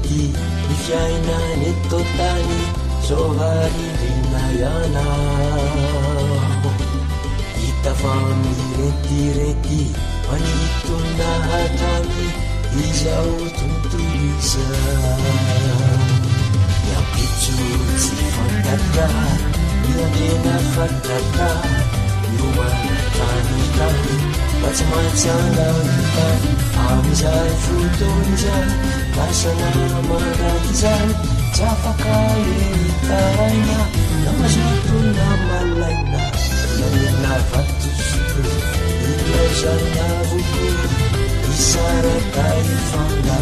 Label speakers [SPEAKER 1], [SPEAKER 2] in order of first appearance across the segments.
[SPEAKER 1] ty ny fiainany eto tany zao haririna ianao hita fa miretirety manitona hatrany izao tontoliza miampitso tsy fantatra miandrena fantatra iomanatranatany fa tsy maintsy andamitany amizay fotoan'izay lasana maraky izay tsy afaka itaraina na mazotona malaina nanena vatoso ilaozana voko isaraka ifanga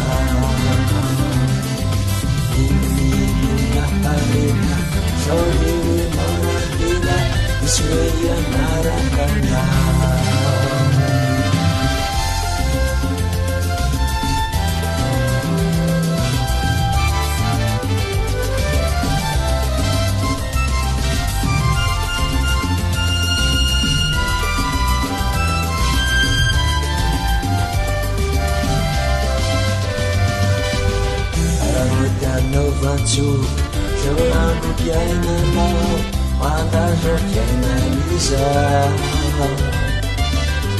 [SPEAKER 1] inona arena zao lewe manantena isy hoe ianarakana Novancu Jangan biaina mau Mandazo kianaliza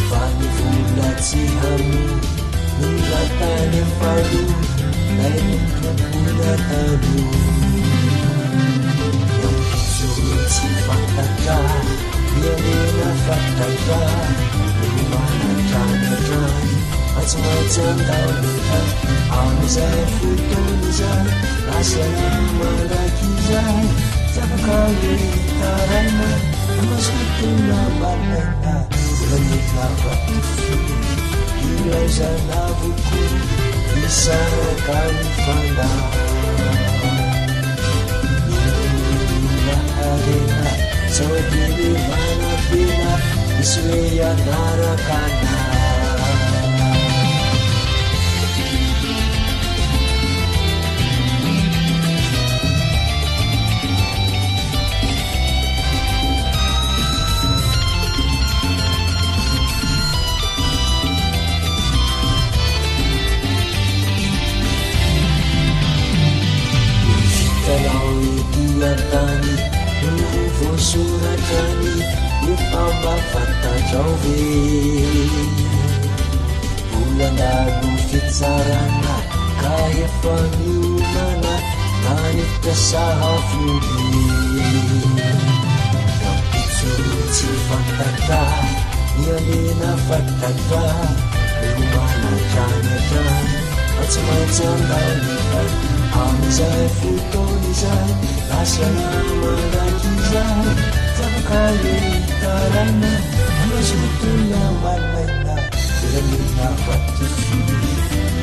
[SPEAKER 1] Fani fulat si hamu Nilatane falu Lain kukulat alu Yang sulit si fataka Biarina fataka Lumana jangan macam-macam tahun Amizai futonizai Rasanya malakizai Siapa kali tarana Nama sutuna balenda Menikah batusu Ilai sana buku Bisa kami fanda Inilah arena Saudiri mana bila Iswaya narakana tani nuvo suratani ufamba fatatrauve bulan lalu fitsarana kaya faniumana tani kesahafudi kampitsuci fatata nialina fatata lumana janatan macam-macam balikan amizai futonizai rasanya malakizai Siapa kali tarana Nama sebetulnya malaina Selena batusu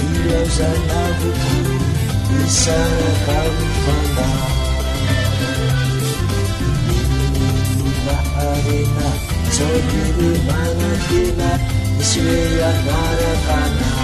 [SPEAKER 1] Ilau sana buku Bisa kami pandang Inilah arena Saudiri mana kena Iswaya narakana